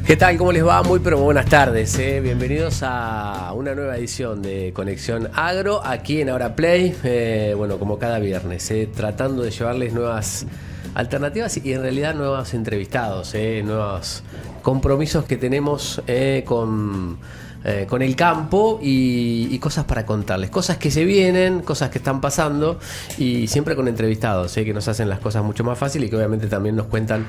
¿Qué tal? ¿Cómo les va? Muy pero buenas tardes. Bienvenidos a una nueva edición de Conexión Agro aquí en Ahora Play. Bueno, como cada viernes, tratando de llevarles nuevas alternativas y en realidad nuevos entrevistados, nuevos compromisos que tenemos con el campo y cosas para contarles, cosas que se vienen, cosas que están pasando y siempre con entrevistados que nos hacen las cosas mucho más fáciles y que obviamente también nos cuentan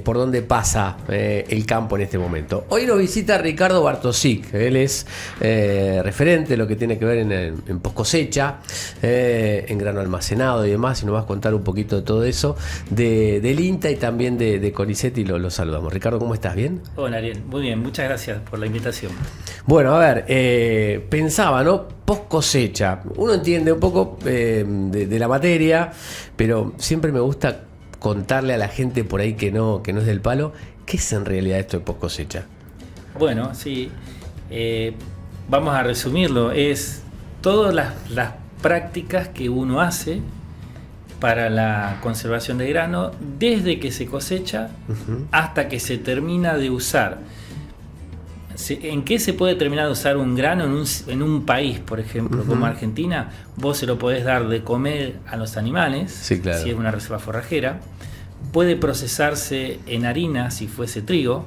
por dónde pasa el campo en este momento. Hoy nos visita Ricardo Bartosic, él es referente de lo que tiene que ver en post cosecha, en grano almacenado y demás, y nos vas a contar un poquito de todo eso del INTA y también de CONICET y lo saludamos. Ricardo, ¿cómo estás? ¿Bien? Hola Ariel, muy bien, muchas gracias por la invitación. Bueno, a ver, pensaba, ¿no? Post cosecha. Uno entiende un poco de la materia, pero siempre me gusta contarle a la gente por ahí que no es del palo, ¿qué es en realidad esto de post cosecha? Bueno, sí, vamos a resumirlo. Es todas las prácticas que uno hace para la conservación de grano desde que se cosecha hasta que se termina de usar. ¿En qué se puede terminar de usar un grano en un país, por ejemplo, como Argentina? Vos se lo podés dar de comer a los animales, sí, claro, si es una reserva forrajera. Puede procesarse en harina, si fuese trigo.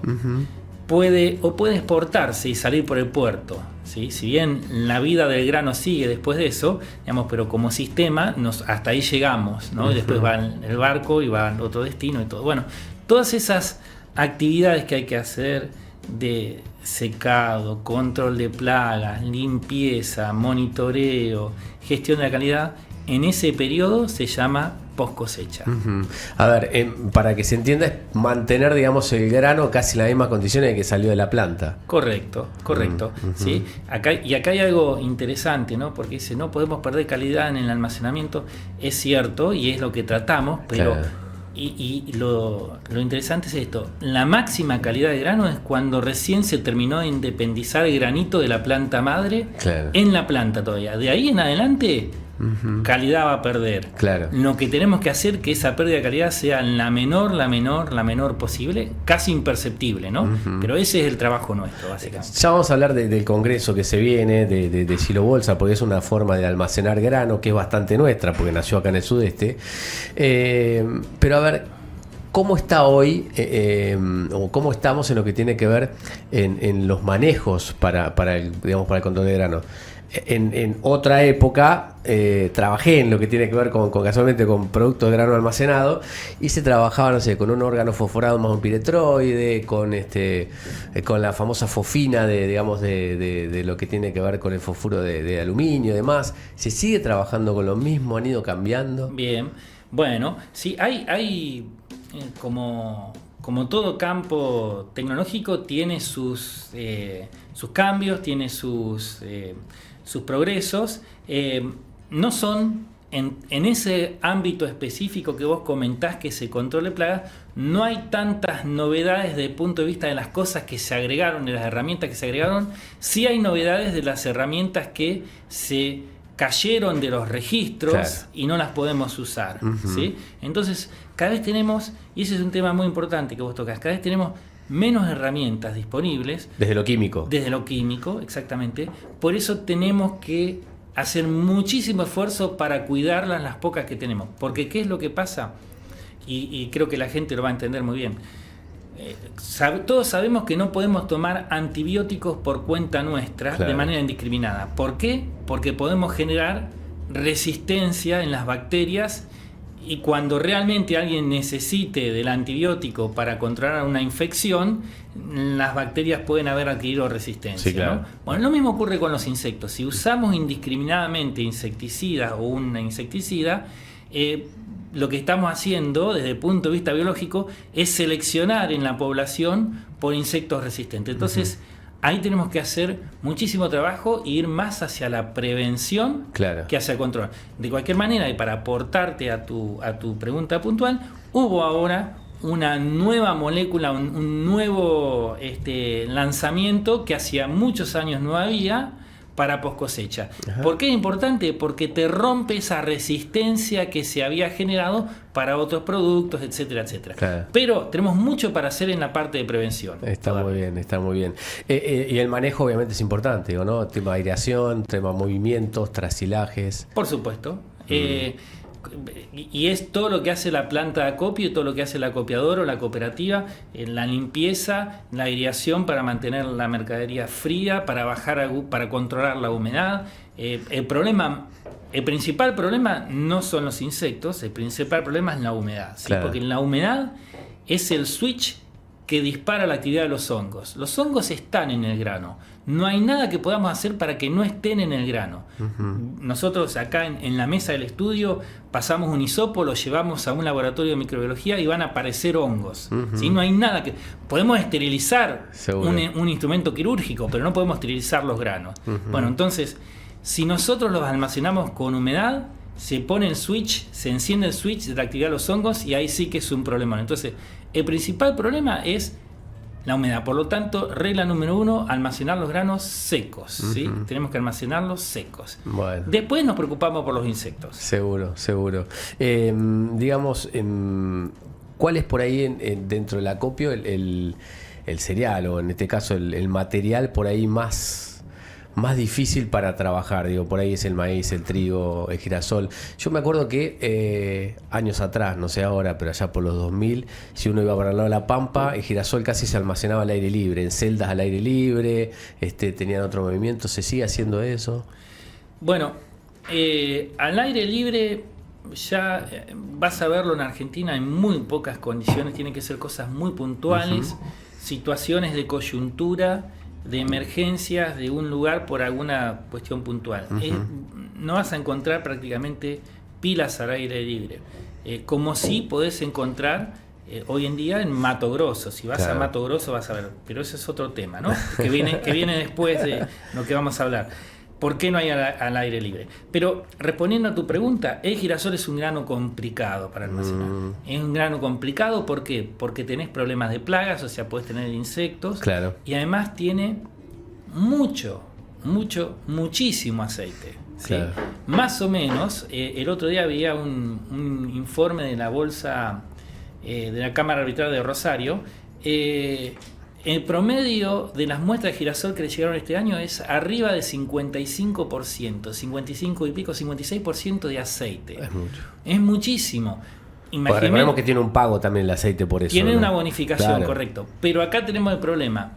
Puede exportarse y salir por el puerto, ¿sí? Si bien la vida del grano sigue después de eso, digamos, pero como sistema hasta ahí llegamos, ¿no? Y después va el barco y va al otro destino y todo. Bueno, todas esas actividades que hay que hacer de secado, control de plagas, limpieza, monitoreo, gestión de la calidad, en ese periodo se llama post cosecha. A ver, para que se entienda, es mantener, digamos, el grano casi en las mismas condiciones de que salió de la planta. Correcto. ¿Sí? Acá hay algo interesante, ¿no? Porque dice, no podemos perder calidad en el almacenamiento. Es cierto, y es lo que tratamos, pero claro. Y lo interesante es esto: la máxima calidad de grano es cuando recién se terminó de independizar el granito de la planta madre, claro, en la planta todavía. De ahí en adelante, calidad va a perder. Claro. Lo que tenemos que hacer que esa pérdida de calidad sea la menor posible, casi imperceptible, ¿no? Pero ese es el trabajo nuestro, básicamente. Ya vamos a hablar del congreso que se viene, de Silo Bolsa, porque es una forma de almacenar grano que es bastante nuestra, porque nació acá en el sudeste. Pero a ver, ¿cómo está hoy, o cómo estamos en lo que tiene que ver en los manejos para el control de grano? En otra época trabajé en lo que tiene que ver casualmente con productos de grano almacenado y se trabajaba, no sé, con un órgano fosforado más un piretroide, con la famosa fosfina de lo que tiene que ver con el fosfuro de aluminio y demás. ¿Se sigue trabajando con lo mismo? ¿Han ido cambiando? Bien, bueno, sí, hay como todo campo tecnológico tiene sus cambios, tiene sus progresos. No son en ese ámbito específico que vos comentás, que se controle plagas, no hay tantas novedades desde el punto de vista de las cosas que se agregaron, de las herramientas que se agregaron. Sí hay novedades de las herramientas que se cayeron de los registros, claro, y no las podemos usar, ¿sí? Entonces cada vez tenemos, y ese es un tema muy importante que vos tocás, cada vez tenemos menos herramientas disponibles. Desde lo químico. Desde lo químico, exactamente. Por eso tenemos que hacer muchísimo esfuerzo para cuidarlas, las pocas que tenemos. Porque ¿qué es lo que pasa? Y creo que la gente lo va a entender muy bien. Todos sabemos que no podemos tomar antibióticos por cuenta nuestra, claro, de manera indiscriminada. ¿Por qué? Porque podemos generar resistencia en las bacterias. Y cuando realmente alguien necesite del antibiótico para controlar una infección, las bacterias pueden haber adquirido resistencia, sí, claro, ¿no? Bueno, lo mismo ocurre con los insectos. Si usamos indiscriminadamente insecticidas o una insecticida, lo que estamos haciendo desde el punto de vista biológico es seleccionar en la población por insectos resistentes. Entonces, ahí tenemos que hacer muchísimo trabajo e ir más hacia la prevención, claro, que hacia el control. De cualquier manera, y para aportarte a tu pregunta puntual, hubo ahora una nueva molécula, un nuevo lanzamiento que hacía muchos años no había, para post cosecha. ¿Por qué es importante? Porque te rompe esa resistencia que se había generado para otros productos, etcétera, etcétera. Claro. Pero tenemos mucho para hacer en la parte de prevención. Está muy bien, está muy bien. Y el manejo obviamente es importante, ¿no? Tema de aireación, tema de movimientos, trasilajes. Por supuesto. Y es todo lo que hace la planta de acopio y todo lo que hace el acopiador o la cooperativa en la limpieza, la aireación para mantener la mercadería fría, para controlar la humedad. El principal problema no son los insectos, el principal problema es la humedad, ¿sí? Claro. Porque la humedad es el switch que dispara la actividad de los hongos. Los hongos están en el grano. No hay nada que podamos hacer para que no estén en el grano. Nosotros acá en la mesa del estudio pasamos un hisopo, lo llevamos a un laboratorio de microbiología y van a aparecer hongos. ¿Sí? No hay nada que... Podemos esterilizar un instrumento quirúrgico, pero no podemos esterilizar los granos. Bueno, entonces, si nosotros los almacenamos con humedad, se pone el switch, se enciende el switch de la actividad de los hongos y ahí sí que es un problema. Entonces, el principal problema es la humedad. Por lo tanto, regla número 1, almacenar los granos secos. ¿Sí? Tenemos que almacenarlos secos. Bueno. Después nos preocupamos por los insectos. Seguro. Digamos, ¿cuál es por ahí dentro del acopio el cereal o en este caso el material por ahí más difícil para trabajar? Digo, por ahí es el maíz, el trigo, el girasol. Yo me acuerdo que años atrás, no sé ahora, pero allá por los 2000, si uno iba para el lado de la Pampa, el girasol casi se almacenaba al aire libre, en celdas al aire libre, tenían otro movimiento. ¿Se sigue haciendo eso? Bueno, al aire libre ya vas a verlo en Argentina en muy pocas condiciones, tienen que ser cosas muy puntuales, situaciones de coyuntura, de emergencias de un lugar por alguna cuestión puntual. No vas a encontrar prácticamente pilas al aire libre, como si podés encontrar hoy en día en Mato Grosso. Si vas a Mato Grosso vas a ver, pero ese es otro tema, ¿no? que viene después de lo que vamos a hablar. ¿Por qué no hay al aire libre? Pero respondiendo a tu pregunta, el girasol es un grano complicado para almacenar. Es un grano complicado, ¿por qué? Porque tenés problemas de plagas, o sea, podés tener insectos. Claro. Y además tiene muchísimo aceite. ¿Sí? Claro. Más o menos, el otro día había un informe de la bolsa de la Cámara Arbitral de Rosario. El promedio de las muestras de girasol que le llegaron este año es arriba de 55%, 55 y pico, 56% de aceite. Es mucho. Es muchísimo. Recordemos que tiene un pago también el aceite por eso. Tiene una bonificación, correcto. Pero acá tenemos el problema.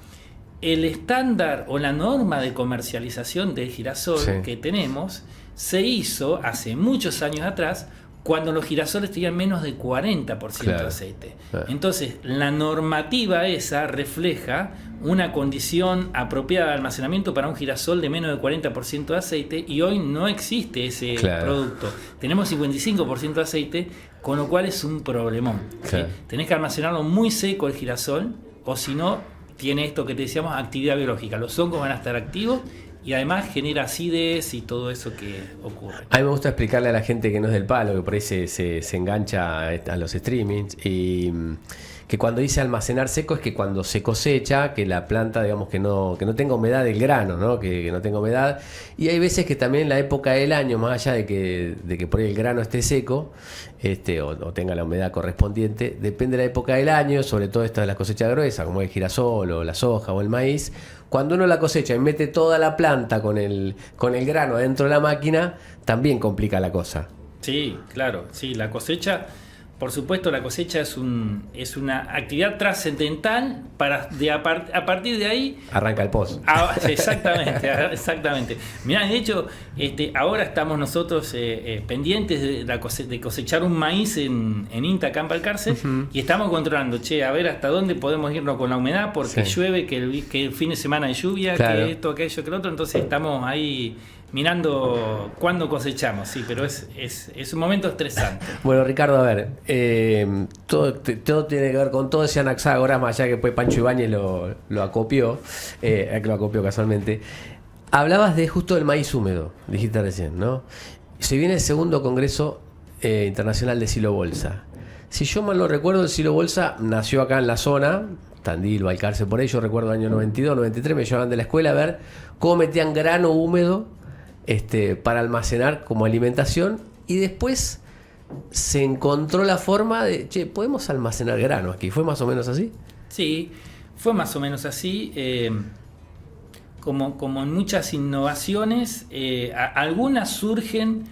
El estándar o la norma de comercialización del girasol que tenemos se hizo hace muchos años atrás, cuando los girasoles tenían menos de 40% de aceite. Entonces, la normativa esa refleja una condición apropiada de almacenamiento para un girasol de menos de 40% de aceite, y hoy no existe ese producto. Tenemos 55% de aceite, con lo cual es un problemón. ¿Sí? Tenés que almacenarlo muy seco el girasol, o si no, tiene esto que te decíamos, actividad biológica. Los hongos van a estar activos y además genera acidez y todo eso que ocurre. A mí me gusta explicarle a la gente que no es del palo, que por ahí se engancha a los streamings, y que cuando dice almacenar seco es que cuando se cosecha, que la planta, digamos, que no tenga humedad del grano, ¿no? Que no tenga humedad. Y hay veces que también la época del año, más allá de que por ahí el grano esté seco, o tenga la humedad correspondiente, depende de la época del año, sobre todo esta de las cosechas gruesas, como el girasol o la soja o el maíz. Cuando uno la cosecha y mete toda la planta con el grano adentro de la máquina, también complica la cosa. Sí, claro, sí, la cosecha, por supuesto, la cosecha es una actividad trascendental a partir de ahí arranca el pozo. Exactamente. Mirá, de hecho, ahora estamos nosotros pendientes de cosechar un maíz en INTA Campo Alcarce, y estamos controlando, a ver hasta dónde podemos irnos con la humedad, porque llueve, que el fin de semana hay lluvia, que esto, aquello, que lo otro, entonces estamos ahí mirando cuándo cosechamos, pero es un momento estresante. Bueno, Ricardo, a ver, todo tiene que ver con todo ese anaxágoras, más allá que después Pancho Ibáñez lo acopió, que lo acopió casualmente. Hablabas de justo del maíz húmedo, dijiste recién, ¿no? Se viene el segundo Congreso Internacional de Silo Bolsa. Si yo mal no recuerdo, el Silo Bolsa nació acá en la zona, Tandil, Balcarce, por ahí. Yo recuerdo el año 92, 93, me llevaban de la escuela a ver cómo metían grano húmedo para almacenar como alimentación, y después se encontró la forma de, che, podemos almacenar grano aquí. ¿Fue más o menos así? Sí, fue más o menos así. Como en muchas innovaciones, algunas surgen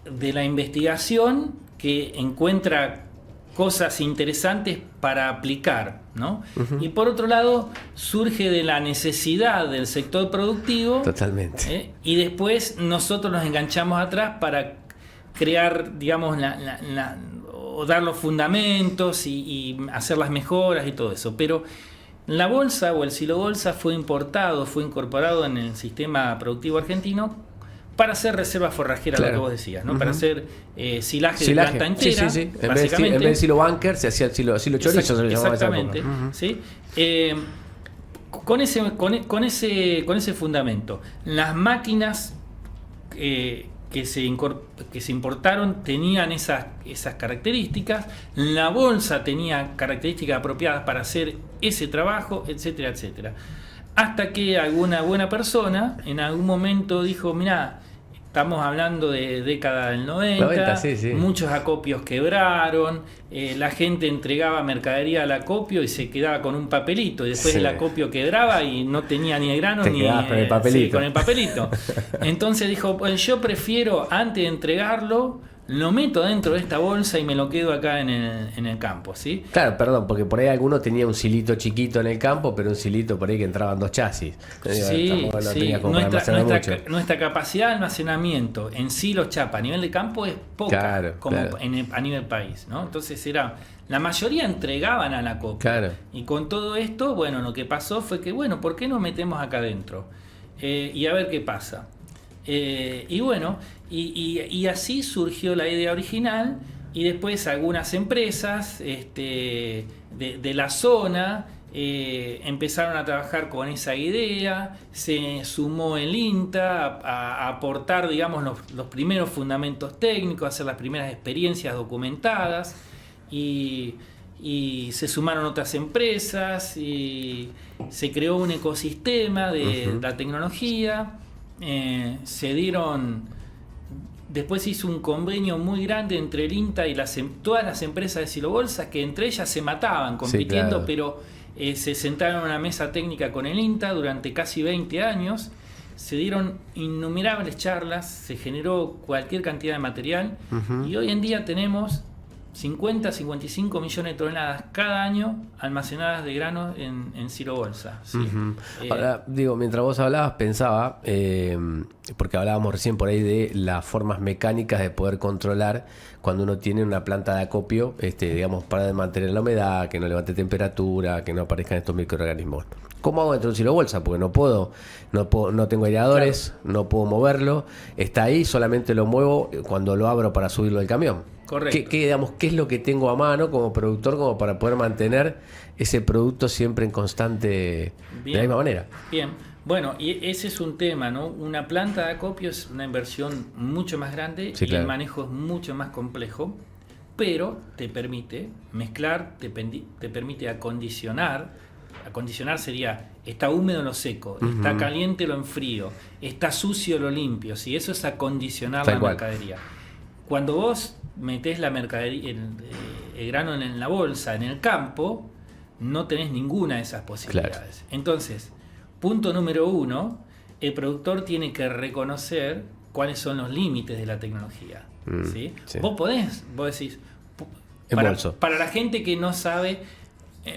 de la investigación que encuentra cosas interesantes para aplicar, ¿no? Uh-huh. Y por otro lado, surge de la necesidad del sector productivo. Totalmente. Y después nosotros nos enganchamos atrás para crear, digamos, o dar los fundamentos y hacer las mejoras y todo eso. Pero la bolsa o el silo bolsa fue incorporado en el sistema productivo argentino para hacer reserva forrajera, claro, lo que vos decías, ¿no? Uh-huh. Para hacer silaje de planta entera. Sí. En vez de silo bunker se hacía el silo chorizo. Exactamente. Uh-huh. ¿Sí? Con ese fundamento, las máquinas que se importaron tenían esas características, la bolsa tenía características apropiadas para hacer ese trabajo, etcétera, etcétera. Hasta que alguna buena persona en algún momento dijo, mirá, estamos hablando de década del 90, sí. Muchos acopios quebraron, la gente entregaba mercadería al acopio y se quedaba con un papelito, y después el acopio quebraba y no tenía ni el grano ni con el papelito. Sí, con el papelito. Entonces dijo, pues yo prefiero, antes de entregarlo, lo meto dentro de esta bolsa y me lo quedo acá en el campo, ¿sí? Claro, perdón, porque por ahí alguno tenía un silito chiquito en el campo, pero un silito por ahí que entraban 2 chasis. Sí. Nuestra capacidad de almacenamiento en silos chapa a nivel de campo es poca, claro. A nivel país, ¿no? Entonces la mayoría entregaban a la acopio. Claro. Y con todo esto, bueno, lo que pasó fue que, bueno, ¿por qué no metemos acá adentro? Y a ver qué pasa. Y bueno, y así surgió la idea original, y después algunas empresas de la zona empezaron a trabajar con esa idea, se sumó el INTA a aportar, digamos, los primeros fundamentos técnicos, a hacer las primeras experiencias documentadas, y se sumaron otras empresas y se creó un ecosistema de la tecnología. Después se hizo un convenio muy grande entre el INTA y todas las empresas de silobolsas, que entre ellas se mataban compitiendo, sí, claro. Pero se sentaron a una mesa técnica con el INTA durante casi 20 años, se dieron innumerables charlas, se generó cualquier cantidad de material, y hoy en día tenemos 50-55 millones de toneladas cada año almacenadas de grano en silobolsa. ¿Sí? Ahora, mientras vos hablabas, pensaba, porque hablábamos recién por ahí de las formas mecánicas de poder controlar cuando uno tiene una planta de acopio, digamos, para mantener la humedad, que no levante temperatura, que no aparezcan estos microorganismos. ¿Cómo hago dentro de un silobolsa? Porque no tengo aireadores, claro. No puedo moverlo, está ahí, solamente lo muevo cuando lo abro para subirlo del camión. Correcto. ¿Qué es lo que tengo a mano como productor como para poder mantener ese producto siempre en constante, bien, de la misma manera? Bien, bueno, y ese es un tema, ¿no? Una planta de acopio es una inversión mucho más grande, sí, y claro. El manejo es mucho más complejo, pero te permite mezclar, te permite acondicionar. Acondicionar sería, está húmedo lo seco, está caliente lo enfrío, está sucio lo limpio, ¿sí? Eso es acondicionar la mercadería. Cuando vos metés la mercadería, el grano en la bolsa, en el campo, no tenés ninguna de esas posibilidades. Claro. Entonces, punto número 1, el productor tiene que reconocer cuáles son los límites de la tecnología. ¿Sí? Sí. Vos decís, para la gente que no sabe,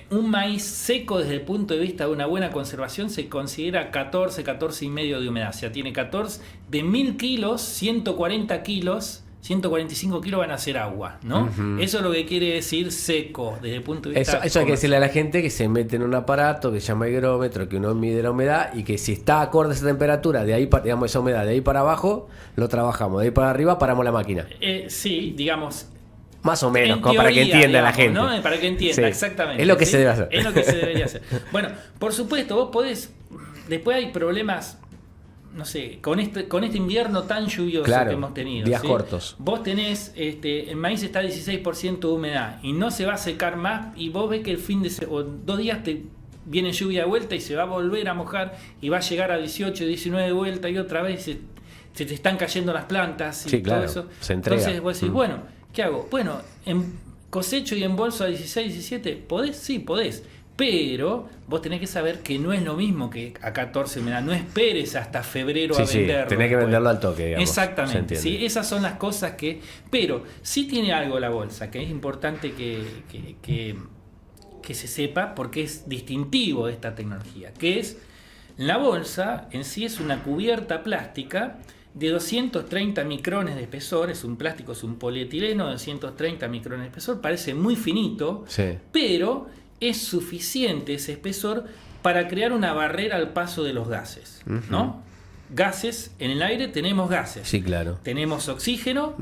un maíz seco desde el punto de vista de una buena conservación se considera 14,5 de humedad. O sea, tiene 14, de 1000 kilos, 140 kilos, 145 kilos van a ser agua, ¿no? Eso es lo que quiere decir seco, desde el punto de vista... Eso hay que decirle a la gente que se mete en un aparato que se llama higrómetro, que uno mide la humedad, y que si está acorde a esa temperatura, de ahí digamos, esa humedad, de ahí para abajo, lo trabajamos, de ahí para arriba paramos la máquina. Sí, digamos... Más o menos, como teoría, para que entienda, digamos, la gente. ¿No? Para que entienda, sí. Exactamente. Es lo que se debe hacer. Es lo que se debería hacer. Bueno, por supuesto, vos podés... Después hay problemas, no sé, con este invierno tan lluvioso, claro, que hemos tenido. Días, ¿sí? Cortos. Vos tenés, el maíz está a 16% de humedad y no se va a secar más, y vos ves que el fin de o 2 días te viene lluvia de vuelta y se va a volver a mojar y va a llegar a 18, 19 de vuelta y otra vez se te están cayendo las plantas y sí, todo claro, eso. se entrega. Entonces vos decís, bueno, ¿qué hago? Bueno, cosecho y embolso a 16, 17, ¿podés? Sí, podés. Pero vos tenés que saber que no es lo mismo que a 14 humedad. No esperes hasta febrero a venderlo. Sí, tenés que venderlo al toque, digamos. Exactamente. Sí, esas son las cosas que... Pero sí tiene algo la bolsa, que es importante que se sepa, porque es distintivo de esta tecnología. Que es, la bolsa en sí es una cubierta plástica de 230 micrones de espesor. Es un plástico, es un polietileno de 230 micrones de espesor. Parece muy finito, pero... es suficiente ese espesor para crear una barrera al paso de los gases, ¿no? Gases, en el aire tenemos gases. Sí, claro. Tenemos oxígeno,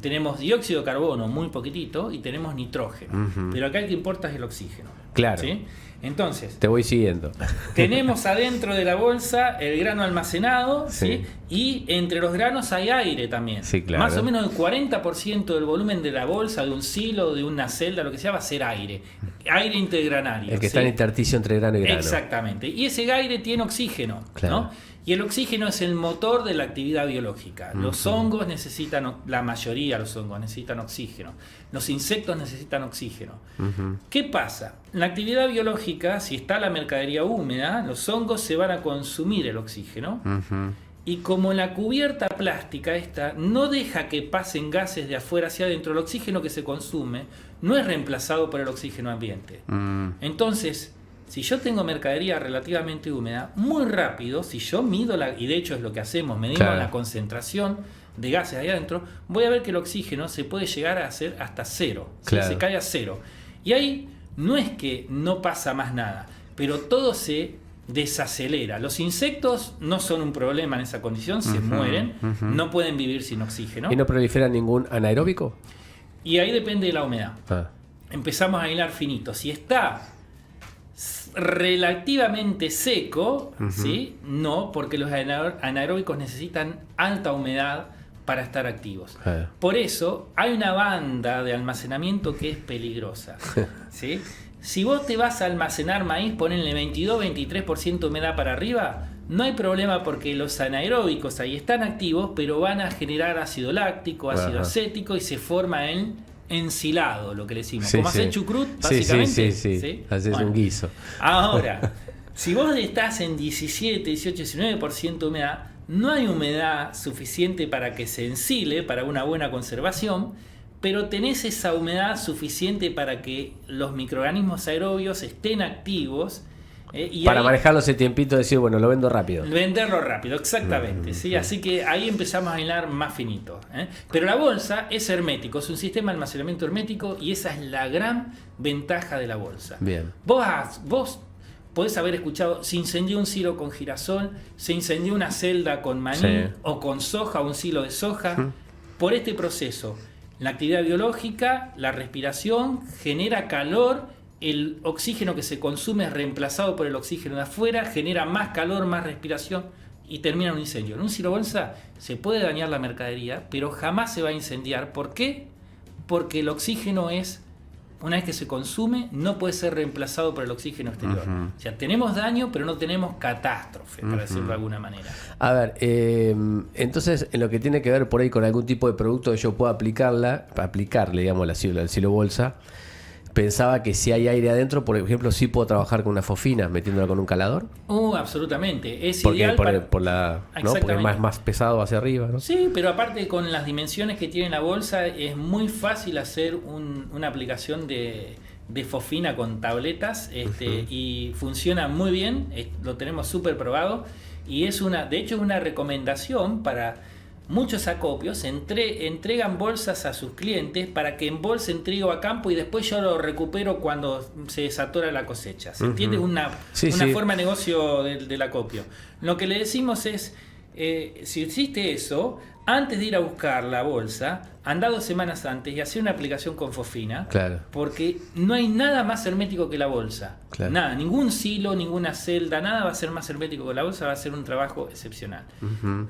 tenemos dióxido de carbono, muy poquitito, y tenemos nitrógeno. Pero acá el que importa es el oxígeno. Claro. ¿Sí? Entonces, te voy siguiendo. Tenemos adentro de la bolsa el grano almacenado, ¿sí? Y entre los granos hay aire también. Sí, claro. Más o menos el 40% del volumen de la bolsa, de un silo, de una celda, lo que sea, va a ser aire. Aire intergranario. El que está en intersticio entre grano y grano. Exactamente. Y ese aire tiene oxígeno, claro, ¿no? Y el oxígeno es el motor de la actividad biológica. Los hongos necesitan, la mayoría de los hongos necesitan oxígeno. Los insectos necesitan oxígeno. ¿Qué pasa? La actividad biológica, si está la mercadería húmeda, los hongos se van a consumir el oxígeno. Y como la cubierta plástica esta no deja que pasen gases de afuera hacia adentro, el oxígeno que se consume no es reemplazado por el oxígeno ambiente. Entonces, si yo tengo mercadería relativamente húmeda, muy rápido, si yo mido, y de hecho es lo que hacemos, medimos la concentración de gases ahí adentro, voy a ver que el oxígeno se puede llegar a hacer hasta cero, se cae a cero. Y ahí no es que no pasa más nada, pero todo se desacelera. Los insectos no son un problema en esa condición, se mueren, no pueden vivir sin oxígeno. ¿Y no prolifera ningún anaeróbico? Y ahí depende de la humedad. Empezamos a hilar finito. Si está relativamente seco, ¿sí? No, porque los anaeróbicos necesitan alta humedad para estar activos. Por eso hay una banda de almacenamiento que es peligrosa, ¿sí? Si vos te vas a almacenar maíz, ponenle 22-23% humedad para arriba, no hay problema porque los anaeróbicos ahí están activos, pero van a generar ácido láctico, ácido acético y se forma el ensilado, lo que le decimos. Como hacer chucrut, básicamente. Sí. Haces un guiso. Ahora, si vos estás en 17, 18, 19% humedad, no hay humedad suficiente para que se ensile, para una buena conservación, pero tenés esa humedad suficiente para que los microorganismos aerobios estén activos. Y para manejarlo ese tiempito, decir, bueno, lo vendo rápido. Venderlo rápido, exactamente. ¿Sí? Así que ahí empezamos a hilar más finito. Pero la bolsa es hermético, es un sistema de almacenamiento hermético y esa es la gran ventaja de la bolsa. Bien. Vos podés haber escuchado, se incendió un silo con girasol, se incendió una celda con maní o con soja, un silo de soja. Por este proceso, la actividad biológica, la respiración, genera calor, el oxígeno que se consume es reemplazado por el oxígeno de afuera, genera más calor, más respiración y termina un incendio. En un silo bolsa se puede dañar la mercadería, pero jamás se va a incendiar. ¿Por qué? Porque el oxígeno es, una vez que se consume, no puede ser reemplazado por el oxígeno exterior. O sea, tenemos daño, pero no tenemos catástrofe, para decirlo de alguna manera. A ver, entonces, en lo que tiene que ver por ahí con algún tipo de producto que yo pueda aplicarle, digamos, al silo bolsa, pensaba que si hay aire adentro, por ejemplo, sí puedo trabajar con una fofina metiéndola con un calador. Absolutamente. Es porque ideal porque es más pesado hacia arriba, ¿no? Sí, pero aparte con las dimensiones que tiene la bolsa es muy fácil hacer una aplicación de fofina con tabletas y funciona muy bien. Lo tenemos súper probado y de hecho es una recomendación para muchos acopios. Entregan bolsas a sus clientes para que embolsen trigo a campo y después yo lo recupero cuando se desatora la cosecha. ¿Se entiende? Una forma de negocio del acopio. Lo que le decimos es, si existe eso, antes de ir a buscar la bolsa, anda 2 semanas antes y hacer una aplicación con fofina, porque no hay nada más hermético que la bolsa. Nada, ningún silo, ninguna celda, nada va a ser más hermético que la bolsa, va a ser un trabajo excepcional.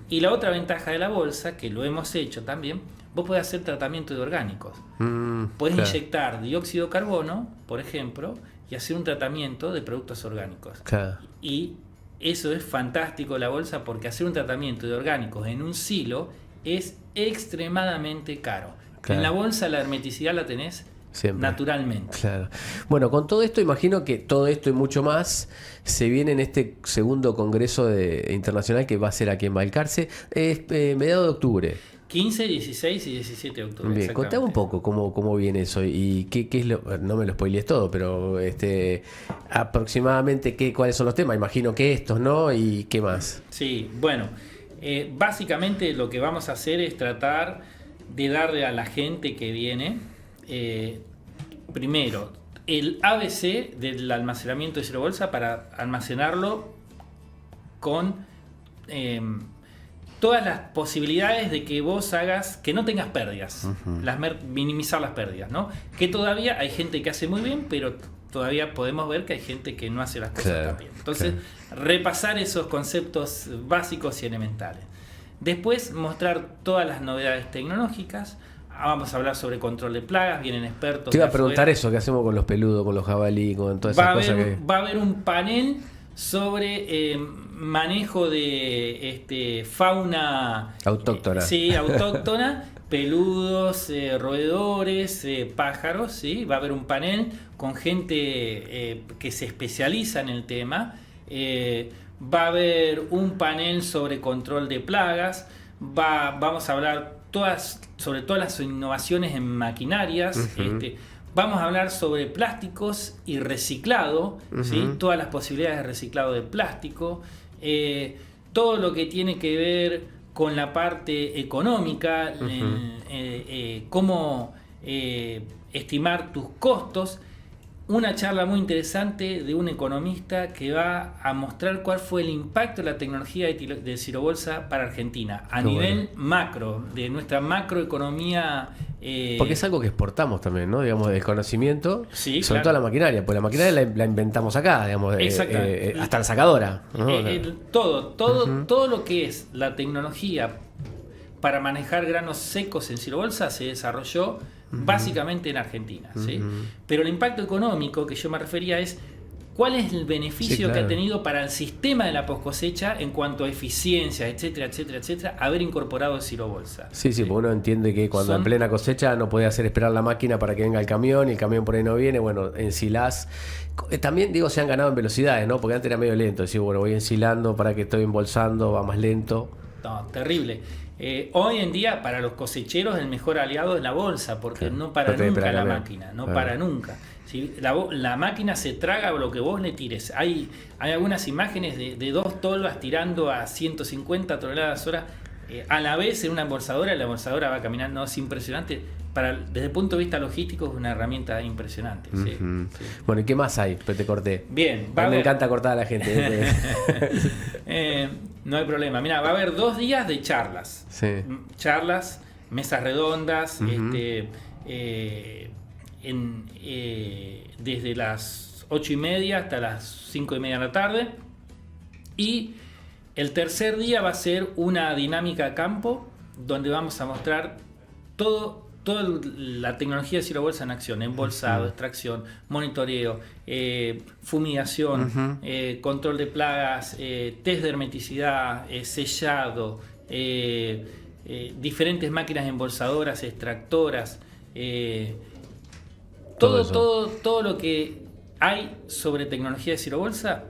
Y la otra ventaja de la bolsa, que lo hemos hecho también, vos podés hacer tratamiento de orgánicos. Podés inyectar dióxido de carbono, por ejemplo, y hacer un tratamiento de productos orgánicos. Claro. Y eso es fantástico la bolsa, porque hacer un tratamiento de orgánicos en un silo es extremadamente caro. Claro. En la bolsa la hermeticidad la tenés Siempre. naturalmente. Claro. Bueno, con todo esto, imagino que todo esto y mucho más se viene en este segundo congreso internacional que va a ser aquí en Balcarce, mediados de octubre. 15, 16 y 17 de octubre. Bien, contame un poco cómo viene eso y qué es lo, no me lo spoilees todo, pero aproximadamente cuáles son los temas. Imagino que estos, ¿no? Y qué más. Sí, bueno, básicamente lo que vamos a hacer es tratar de darle a la gente que viene, primero, el ABC del almacenamiento de Zero Bolsa para almacenarlo con todas las posibilidades de que vos hagas, que no tengas pérdidas, minimizar las pérdidas, ¿no? Que todavía hay gente que hace muy bien, pero todavía podemos ver que hay gente que no hace las cosas tan bien. Entonces, repasar esos conceptos básicos y elementales. Después, mostrar todas las novedades tecnológicas. Vamos a hablar sobre control de plagas, vienen expertos. Te iba a preguntar eso, ¿qué hacemos con los peludos, con los jabalí, con todas esas cosas que... Va a haber un panel sobre manejo de fauna autóctona. Sí, autóctona, peludos, roedores, pájaros, ¿sí? Va a haber un panel con gente que se especializa en el tema. Va a haber un panel sobre control de plagas. Vamos a hablar sobre todas las innovaciones en maquinarias. Vamos a hablar sobre plásticos y reciclado, ¿sí? Todas las posibilidades de reciclado de plástico, todo lo que tiene que ver con la parte económica, cómo estimar tus costos. Una charla muy interesante de un economista que va a mostrar cuál fue el impacto de la tecnología de Zero Bolsa para Argentina a nivel macro, de nuestra macroeconomía. Porque es algo que exportamos también, ¿no? Digamos, el conocimiento, sí, sobre todo la maquinaria, pues la maquinaria la inventamos acá, digamos, hasta la sacadora, ¿no? Todo lo que es la tecnología para manejar granos secos en Zero Bolsa se desarrolló básicamente en Argentina, ¿sí? Pero el impacto económico que yo me refería es cuál es el beneficio que ha tenido para el sistema de la poscosecha en cuanto a eficiencia, etcétera, etcétera, etcétera, haber incorporado el Zero Bolsa. Sí, porque uno entiende que cuando en plena cosecha no puede hacer esperar la máquina para que venga el camión y el camión por ahí no viene, bueno, ensilás. También digo, se han ganado en velocidades, ¿no? Porque antes era medio lento, decir, bueno, voy ensilando para que estoy embolsando, va más lento. No, terrible. Hoy en día para los cosecheros el mejor aliado es la bolsa, porque no para nunca la máquina, para nunca. ¿Sí? La máquina se traga lo que vos le tires. Hay algunas imágenes de dos tolvas tirando a 150 toneladas hora a la vez en una embolsadora, y la embolsadora va caminando, es impresionante. Desde el punto de vista logístico es una herramienta impresionante. ¿Sí? Sí. Bueno, ¿y qué más hay? Te corté. Bien, me encanta cortar a la gente. No hay problema. Mira, va a haber 2 días de charlas. Sí. Charlas, mesas redondas, desde las 8:30 hasta las 5:30 de la tarde. Y el tercer día va a ser una dinámica a campo, donde vamos a mostrar toda la tecnología de Zero Bolsa en acción: embolsado, extracción, monitoreo, fumigación, control de plagas, test de hermeticidad, sellado, diferentes máquinas embolsadoras, extractoras, todo lo que hay sobre tecnología de Zero Bolsa.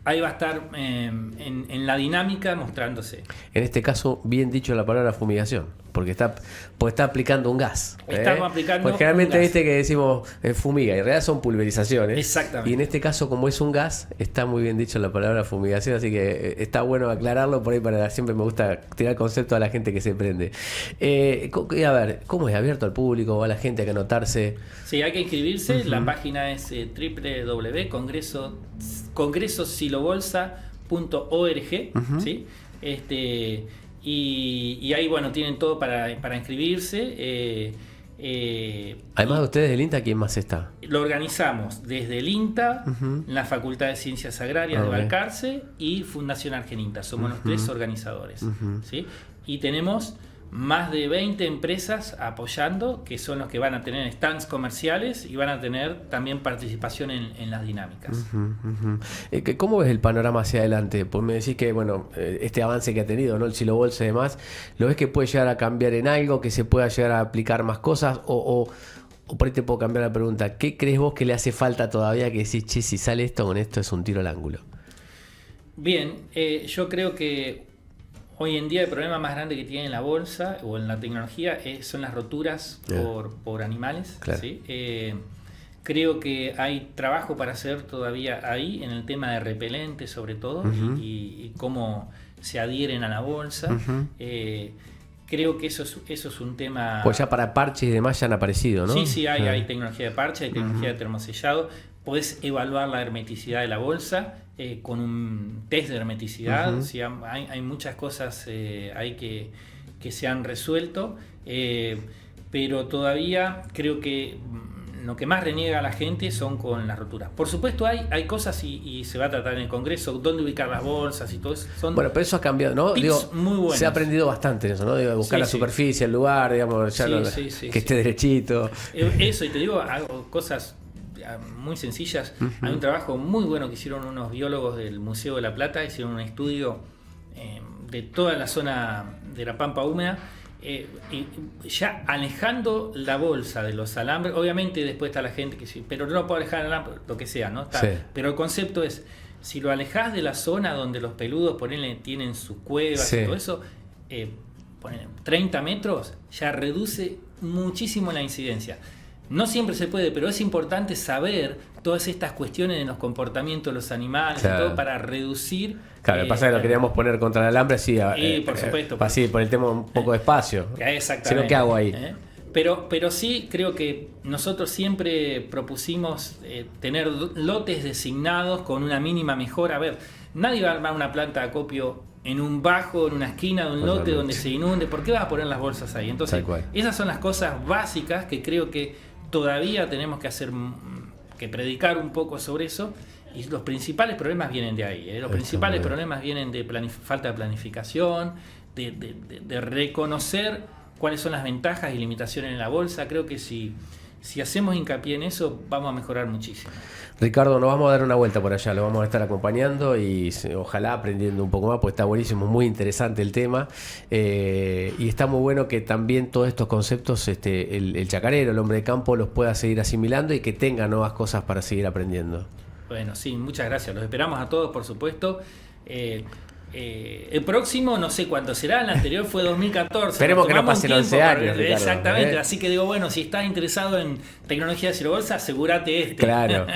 Ahí va a estar en la dinámica mostrándose. En este caso, bien dicho la palabra fumigación, porque está aplicando un gas. Estamos aplicando. Porque generalmente viste que decimos fumiga, y en realidad son pulverizaciones. Exactamente. Y en este caso, como es un gas, está muy bien dicho la palabra fumigación, así que está bueno aclararlo por ahí. Siempre me gusta tirar concepto a la gente que se prende. A ver, ¿cómo es? ¿Abierto al público o a la gente hay que anotarse? Sí, hay que inscribirse. La página es www.congresosilobolsa.org, ¿sí? Y ahí, bueno, tienen todo para inscribirse. Además de ustedes del INTA, ¿quién más está? Lo organizamos desde el INTA, la Facultad de Ciencias Agrarias de Balcarce y Fundación Argeninta. Somos los 3 organizadores, ¿sí? Y tenemos más de 20 empresas apoyando, que son los que van a tener stands comerciales y van a tener también participación en las dinámicas. ¿Cómo ves el panorama hacia adelante? Pues me decís que bueno, este avance que ha tenido, ¿no? El Silo Bolsa y demás, ¿lo ves que puede llegar a cambiar en algo, que se pueda llegar a aplicar más cosas? O por ahí te puedo cambiar la pregunta, ¿qué crees vos que le hace falta todavía, que decís, che, si sale esto con esto es un tiro al ángulo? Bien, yo creo que hoy en día el problema más grande que tiene la bolsa o en la tecnología son las roturas por animales. Claro. ¿Sí? Creo que hay trabajo para hacer todavía ahí en el tema de repelentes sobre todo, y cómo se adhieren a la bolsa. Creo que eso es un tema... Pues ya para parches y demás ya han aparecido, ¿no? Sí, hay tecnología de parche, hay tecnología de termosellado. Podés evaluar la hermeticidad de la bolsa con un test de hermeticidad. ¿Sí? Hay muchas cosas ahí que se han resuelto, pero todavía creo que lo que más reniega a la gente son con las roturas. Por supuesto hay cosas y se va a tratar en el Congreso, dónde ubicar las bolsas y todo eso. Bueno, pero eso ha cambiado, ¿no? Digo, muy buenos. Se ha aprendido bastante en eso, ¿no? Digo, buscar la superficie, el lugar, digamos, ya que esté derechito. Eso, y te digo, hago cosas muy sencillas. Hay un trabajo muy bueno que hicieron unos biólogos del Museo de la Plata, hicieron un estudio de toda la zona de la Pampa Húmeda, y ya alejando la bolsa de los alambres. Obviamente después está la gente que sí, pero no puedo alejar el alambre, lo que sea, ¿no? Pero el concepto es, si lo alejas de la zona donde los peludos tienen sus cuevas y todo eso, 30 metros ya reduce muchísimo la incidencia. No siempre se puede, pero es importante saber todas estas cuestiones en los comportamientos de los animales, y todo, para reducir. Claro, lo que pasa es que lo queríamos poner contra el alambre, sí, por supuesto. Así, por el tema un poco de espacio. Exactamente. Si no, ¿qué hago ahí? Pero sí creo que nosotros siempre propusimos tener lotes designados con una mínima mejora. A ver, nadie va a armar una planta de acopio en un bajo, en una esquina de un lote donde se inunde. ¿Por qué vas a poner las bolsas ahí? Entonces, esas son las cosas básicas que creo que todavía tenemos que predicar un poco sobre eso. Y los principales problemas vienen de ahí. Los principales problemas vienen de falta de planificación, de reconocer cuáles son las ventajas y limitaciones en la bolsa. Creo que si hacemos hincapié en eso, vamos a mejorar muchísimo. Ricardo, nos vamos a dar una vuelta por allá, lo vamos a estar acompañando y ojalá aprendiendo un poco más, porque está buenísimo, muy interesante el tema, y está muy bueno que también todos estos conceptos el chacarero, el hombre de campo, los pueda seguir asimilando y que tenga nuevas cosas para seguir aprendiendo. Bueno, sí, muchas gracias, los esperamos a todos, por supuesto. El próximo no sé cuánto será, el anterior fue 2014. Esperemos que no pasen 11 años, Ricardo, exactamente, así que digo, bueno, si estás interesado en tecnología de Silo Bolsa, asegúrate Claro,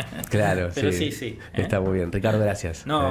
pero sí. Está muy bien. Ricardo, gracias. No.